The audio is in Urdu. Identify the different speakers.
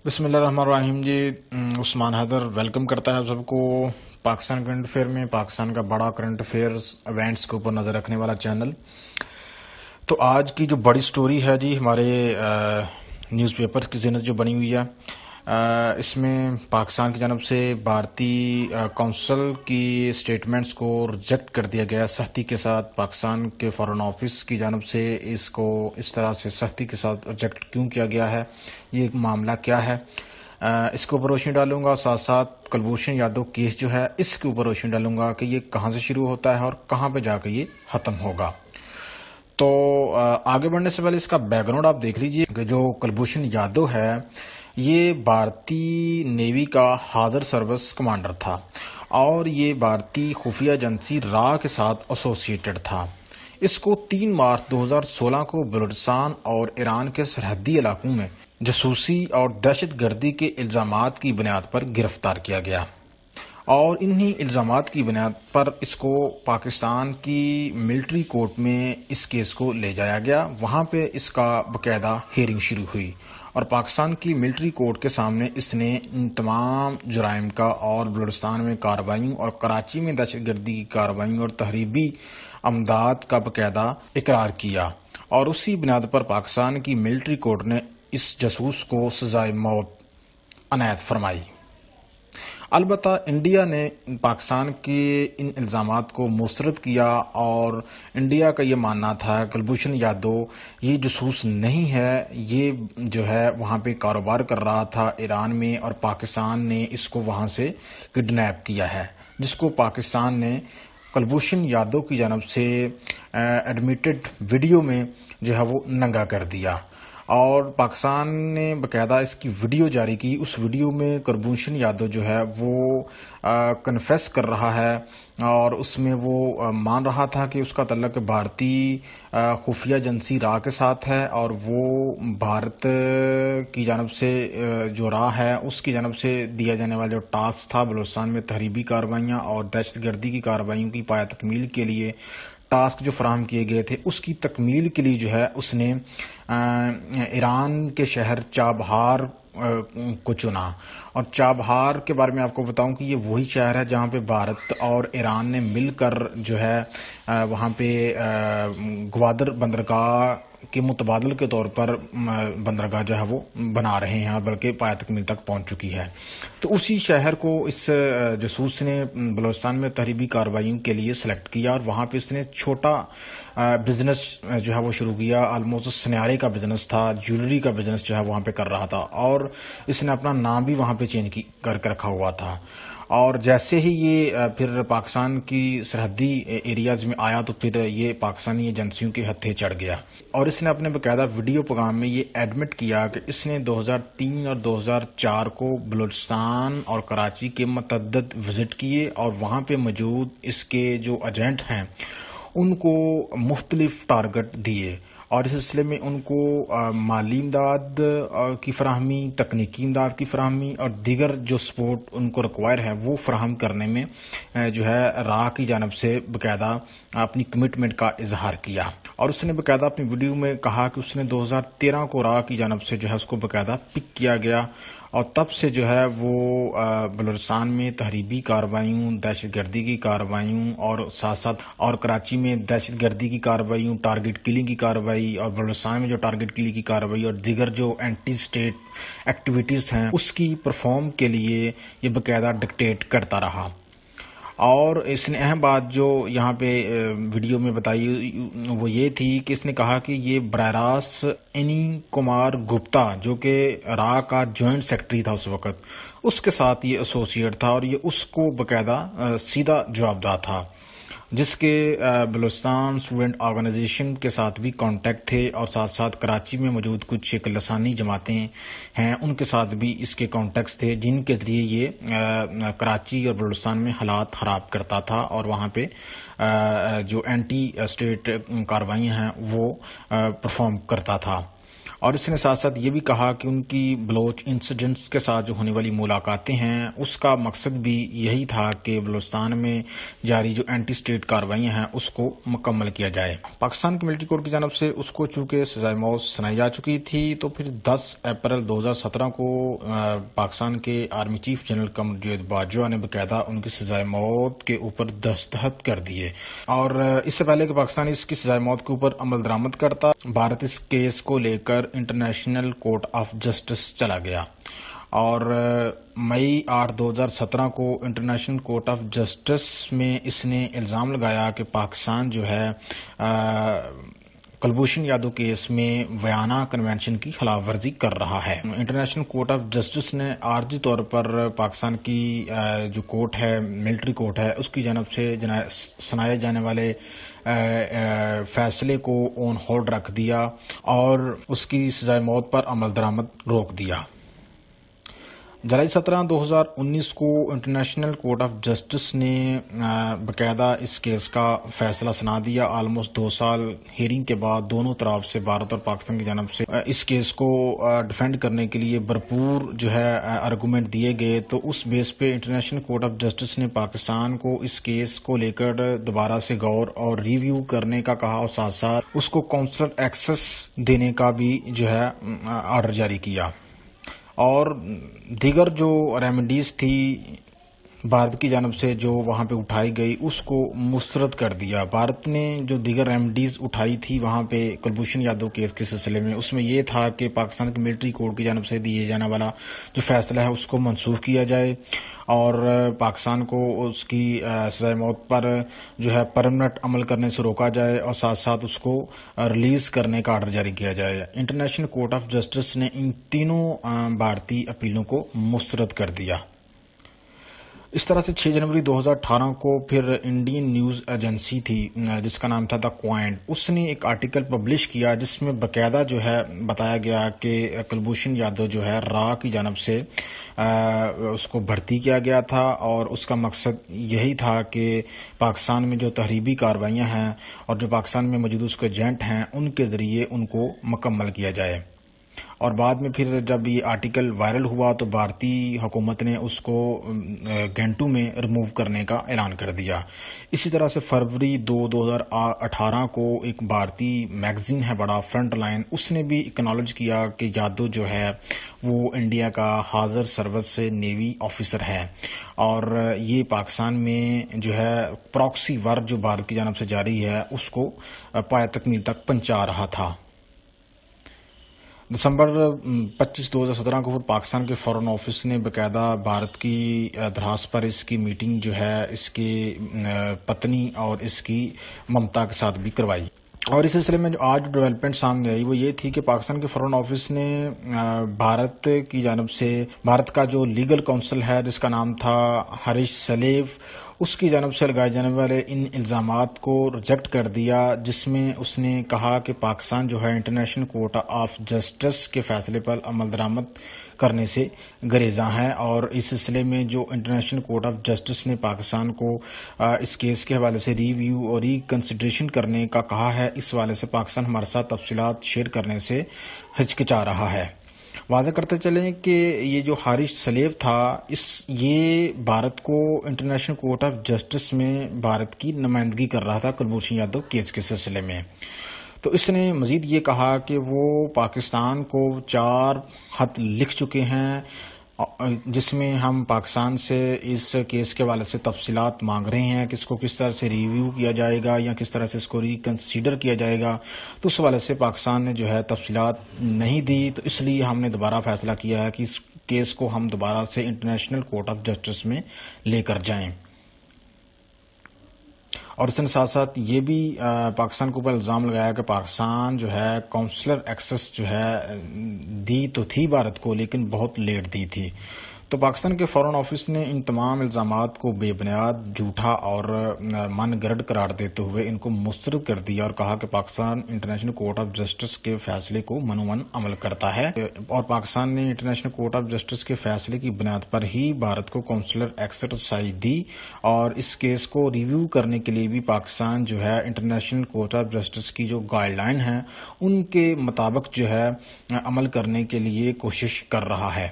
Speaker 1: بسم اللہ الرحمن الرحیم جی، عثمان حیدر ویلکم کرتا ہے آپ سب کو پاکستان کرنٹ افیئر میں، پاکستان کا بڑا کرنٹ افیئرز ایونٹس کے اوپر نظر رکھنے والا چینل۔ تو آج کی جو بڑی سٹوری ہے جی، ہمارے نیوز پیپر کی زینت جو بنی ہوئی ہے، اس میں پاکستان کی جانب سے بھارتی کونسل کی سٹیٹمنٹس کو ریجیکٹ کر دیا گیا سختی کے ساتھ۔ پاکستان کے فارن آفس کی جانب سے اس کو اس طرح سے سختی کے ساتھ ریجیکٹ کیوں کیا گیا ہے، یہ معاملہ کیا ہے، اس کے اوپر روشنی ڈالوں گا۔ ساتھ ساتھ کلبھوشن یادو کیس جو ہے اس کے اوپر روشنی ڈالوں گا کہ یہ کہاں سے شروع ہوتا ہے اور کہاں پہ جا کے یہ ختم ہوگا۔ تو آگے بڑھنے سے پہلے اس کا بیک گراؤنڈ آپ دیکھ لیجئے کہ جو کلبھوشن یادو ہے یہ بھارتی نیوی کا حاضر سروس کمانڈر تھا اور یہ بھارتی خفیہ ایجنسی را کے ساتھ ایسوسیٹڈ تھا۔ اس کو 3 مارچ 2016 کو بلوچستان اور ایران کے سرحدی علاقوں میں جاسوسی اور دہشت گردی کے الزامات کی بنیاد پر گرفتار کیا گیا اور انہی الزامات کی بنیاد پر اس کو پاکستان کی ملٹری کورٹ میں اس کیس کو لے جایا گیا۔ وہاں پہ اس کا باقاعدہ ہیئرنگ شروع ہوئی اور پاکستان کی ملٹری کورٹ کے سامنے اس نے ان تمام جرائم کا اور بلوچستان میں کارروائیوں اور کراچی میں دہشت گردی کی کارروائیوں اور تحریبی امداد کا باقاعدہ اقرار کیا، اور اسی بنیاد پر پاکستان کی ملٹری کورٹ نے اس جاسوس کو سزائے موت عنایت فرمائی۔ البتہ انڈیا نے پاکستان کے ان الزامات کو مسترد کیا اور انڈیا کا یہ ماننا تھا کلبھوشن یادو یہ جاسوس نہیں ہے، یہ جو ہے وہاں پہ کاروبار کر رہا تھا ایران میں، اور پاکستان نے اس کو وہاں سے کڈنیپ کیا ہے، جس کو پاکستان نے کلبھوشن یادو کی جانب سے ایڈمیٹڈ ویڈیو میں جو ہے وہ ننگا کر دیا، اور پاکستان نے باقاعدہ اس کی ویڈیو جاری کی۔ اس ویڈیو میں کلبھوشن یادو جو ہے وہ کنفیس کر رہا ہے اور اس میں وہ مان رہا تھا کہ اس کا تعلق بھارتی خفیہ ایجنسی را کے ساتھ ہے، اور وہ بھارت کی جانب سے جو را ہے اس کی جانب سے دیا جانے والا جو ٹاسک تھا بلوچستان میں تحریبی کارروائیاں اور دہشت گردی کی کارروائیوں کی پایہ تکمیل کے لیے ٹاسک جو فراہم کیے گئے تھے، اس کی تکمیل کے لیے جو ہے اس نے ایران کے شہر چابہار کو چنا۔ اور چابہار کے بارے میں آپ کو بتاؤں کہ یہ وہی شہر ہے جہاں پہ بھارت اور ایران نے مل کر جو ہے وہاں پہ گوادر بندرگاہ کے متبادل کے طور پر بندرگاہ جو ہے وہ بنا رہے ہیں، اور بلکہ پایہ تکمیل تک پہنچ چکی ہے۔ تو اسی شہر کو اس جاسوس نے بلوچستان میں تحریبی کارروائیوں کے لیے سلیکٹ کیا، اور وہاں پہ اس نے چھوٹا بزنس جو ہے وہ شروع کیا۔ آلموسٹ سنیارے کا بزنس تھا، جیولری کا بزنس جو ہے وہاں پہ کر رہا تھا، اور اس نے اپنا نام بھی وہاں پہ چینج کر کے رکھا ہوا تھا۔ اور جیسے ہی یہ پھر پاکستان کی سرحدی ایریاز میں آیا تو پھر یہ پاکستانی ایجنسیوں کے ہتھے چڑھ گیا، اور اس نے اپنے باقاعدہ ویڈیو پیغام میں یہ ایڈمٹ کیا کہ اس نے 2003 اور 2004 کو بلوچستان اور کراچی کے متعدد وزٹ کیے، اور وہاں پہ موجود اس کے جو ایجنٹ ہیں ان کو مختلف ٹارگٹ دیے، اور اس سلسلے میں ان کو مالی امداد کی فراہمی، تکنیکی امداد کی فراہمی اور دیگر جو سپورٹ ان کو ریکوائر ہے وہ فراہم کرنے میں جو ہے را کی جانب سے باقاعدہ اپنی کمٹمنٹ کا اظہار کیا۔ اور اس نے باقاعدہ اپنی ویڈیو میں کہا کہ اس نے 2013 کو را کی جانب سے جو ہے اس کو باقاعدہ پک کیا گیا، اور تب سے جو ہے وہ بلوچستان میں تحریبی کارروائیوں، دہشت گردی کی کارروائیوں اور ساتھ ساتھ اور کراچی میں دہشت گردی کی کارروائی، ٹارگٹ کلنگ کی کارروائی، اور بلوچستان میں جو ٹارگٹ کلنگ کی کارروائی اور دیگر جو اینٹی اسٹیٹ ایکٹیویٹیز ہیں اس کی پرفارم کے لیے یہ باقاعدہ ڈکٹیٹ کرتا رہا۔ اور اس نے اہم بات جو یہاں پہ ویڈیو میں بتائی وہ یہ تھی کہ اس نے کہا کہ یہ براہ راست اینی کمار گپتا جو کہ را کا جوائنٹ سیکرٹری تھا اس وقت، اس کے ساتھ یہ ایسوسیٹ تھا، اور یہ اس کو باقاعدہ سیدھا جوابدہ تھا، جس کے بلوچستان اسٹوڈنٹ آرگنائزیشن کے ساتھ بھی کانٹیکٹ تھے، اور ساتھ ساتھ کراچی میں موجود کچھ ایک لسانی جماعتیں ہیں ان کے ساتھ بھی اس کے کانٹیکٹس تھے، جن کے ذریعے یہ کراچی اور بلوچستان میں حالات خراب کرتا تھا، اور وہاں پہ جو اینٹی اسٹیٹ کارروائیاں ہیں وہ پرفارم کرتا تھا۔ اور اس نے ساتھ ساتھ یہ بھی کہا کہ ان کی بلوچ انسرجنٹس کے ساتھ جو ہونے والی ملاقاتیں ہیں اس کا مقصد بھی یہی تھا کہ بلوچستان میں جاری جو اینٹی اسٹیٹ کارروائیاں ہیں اس کو مکمل کیا جائے۔ پاکستان کی ملٹری کورٹ کی جانب سے اس کو چونکہ سزائے موت سنائی جا چکی تھی تو پھر 10 اپریل 2017 کو پاکستان کے army chief general Qamar Javed Bajwa نے باقاعدہ ان کی سزائے موت کے اوپر دستخط کر دیے، اور اس سے پہلے کہ پاکستان اس کی سزائے موت کے اوپر عمل درآمد کرتا، بھارت اس کیس کو لے کر انٹرنیشنل کورٹ آف جسٹس چلا گیا، اور مئی 8 2017 کو انٹرنیشنل کورٹ آف جسٹس میں اس نے الزام لگایا کہ پاکستان جو ہے کلبھوشن یادو کیس میں ویانا کنونشن کی خلاف ورزی کر رہا ہے۔ انٹرنیشنل کورٹ آف جسٹس نے عارضی طور پر پاکستان کی جو کورٹ ہے، ملٹری کورٹ ہے، اس کی جانب سے سنائے جانے والے فیصلے کو آن ہولڈ رکھ دیا اور اس کی سزائے موت پر عمل درآمد روک دیا۔ جولائی 17 2019 کو انٹرنیشنل کورٹ آف جسٹس نے باقاعدہ اس کیس کا فیصلہ سنا دیا۔ آلموسٹ 2 سال ہیئرنگ کے بعد دونوں طرف سے بھارت اور پاکستان کی جانب سے اس کیس کو ڈیفینڈ کرنے کے لیے بھرپور جو ہے آرگومنٹ دیے گئے، تو اس بیس پہ انٹرنیشنل کورٹ آف جسٹس نے پاکستان کو اس کیس کو لے کر دوبارہ سے غور اور ریویو کرنے کا کہا، اور ساتھ ساتھ اس کو کونسلر ایکسس دینے کا بھی جو ہے آرڈر جاری کیا، اور دیگر جو ریمیڈیز تھی بھارت کی جانب سے جو وہاں پہ اٹھائی گئی اس کو مسترد کر دیا۔ بھارت نے جو دیگر ریمیڈیز اٹھائی تھی وہاں پہ کلبھوشن یادو کیس کے سلسلے میں، اس میں یہ تھا کہ پاکستان کی ملٹری کورٹ کی جانب سے دیے جانے والا جو فیصلہ ہے اس کو منسوخ کیا جائے، اور پاکستان کو اس کی سزائے موت پر جو ہے پرمنٹ عمل کرنے سے روکا جائے، اور ساتھ ساتھ اس کو ریلیز کرنے کا آرڈر جاری کیا جائے۔ انٹرنیشنل کورٹ آف جسٹس نے ان تینوں بھارتی اپیلوں کو مسترد کر دیا۔ اس طرح سے 6 جنوری 2018 کو پھر انڈین نیوز ایجنسی تھی جس کا نام تھا دا کوائنٹ، اس نے ایک آرٹیکل پبلش کیا جس میں باقاعدہ جو ہے بتایا گیا کہ کلبھوشن یادو جو ہے را کی جانب سے اس کو بھرتی کیا گیا تھا، اور اس کا مقصد یہی تھا کہ پاکستان میں جو تحریبی کارروائیاں ہیں اور جو پاکستان میں موجود اس کے ایجنٹ ہیں ان کے ذریعے ان کو مکمل کیا جائے۔ اور بعد میں پھر جب یہ آرٹیکل وائرل ہوا تو بھارتی حکومت نے اس کو گھنٹوں میں ریموو کرنے کا اعلان کر دیا۔ اسی طرح سے فروری 2018 کو ایک بھارتی میگزین ہے بڑا فرنٹ لائن، اس نے بھی اکنالج کیا کہ یادو جو ہے وہ انڈیا کا حاضر سروس سے نیوی آفیسر ہے، اور یہ پاکستان میں جو ہے پراکسی وار جو بھارت کی جانب سے جاری ہے اس کو پایہ تکمیل تک پہنچا رہا تھا۔ دسمبر 25 2017 کو پاکستان کے فارن آفس نے باقاعدہ بھارت کی درخواست پر اس کی میٹنگ جو ہے اس کی پتنی اور اس کی ممتا کے ساتھ بھی کروائی، اور اس سلسلے میں جو آج ڈیولپمنٹ سامنے آئی وہ یہ تھی کہ پاکستان کے فارن آفس نے بھارت کی جانب سے بھارت کا جو لیگل کونسل ہے جس کا نام تھا ہریش سلیو، اس کی جانب سے لگائے جانے والے ان الزامات کو ریجیکٹ کر دیا، جس میں اس نے کہا کہ پاکستان جو ہے انٹرنیشنل کورٹ آف جسٹس کے فیصلے پر عمل درآمد کرنے سے گریزاں ہے، اور اس سلسلے میں جو انٹرنیشنل کورٹ آف جسٹس نے پاکستان کو اس کیس کے حوالے سے ریویو اور ریکنسیڈریشن کرنے کا کہا ہے، اس حوالے سے پاکستان ہمارے ساتھ تفصیلات شیئر کرنے سے ہچکچا رہا ہے۔ واضح کرتے چلیں کہ یہ جو ہریش سلیو تھا یہ بھارت کو انٹرنیشنل کورٹ آف جسٹس میں بھارت کی نمائندگی کر رہا تھا کلبھوشن یادو کیس کے سلسلے میں۔ تو اس نے مزید یہ کہا کہ وہ پاکستان کو 4 خط لکھ چکے ہیں جس میں ہم پاکستان سے اس کیس کے حوالے سے تفصیلات مانگ رہے ہیں کہ اس کو کس طرح سے ریویو کیا جائے گا یا کس طرح سے اس کو ریکنسیڈر کیا جائے گا، تو اس حوالے سے پاکستان نے جو ہے تفصیلات نہیں دی، تو اس لیے ہم نے دوبارہ فیصلہ کیا ہے کہ اس کیس کو ہم دوبارہ سے انٹرنیشنل کورٹ آف جسٹس میں لے کر جائیں۔ اور اس نے ساتھ ساتھ یہ بھی پاکستان کے اوپر الزام لگایا کہ پاکستان جو ہے کونسلر ایکسس جو ہے دی تو تھی بھارت کو لیکن بہت لیٹ دی تھی۔ تو پاکستان کے فارن آفس نے ان تمام الزامات کو بے بنیاد، جھوٹا اور من گرد قرار دیتے ہوئے ان کو مسترد کر دیا اور کہا کہ Pakistan international court of justice کے فیصلے کو منومن عمل کرتا ہے، اور پاکستان نے انٹرنیشنل کورٹ آف جسٹس کے فیصلے کی بنیاد پر ہی بھارت کو کونسلر ایکسرسائز دی، اور اس کیس کو ریویو کرنے کے لیے بھی پاکستان جو ہے انٹرنیشنل کورٹ آف جسٹس کی جو گائیڈ لائن ہیں ان کے مطابق جو ہے عمل کرنے کے لیے کوشش کر رہا ہے۔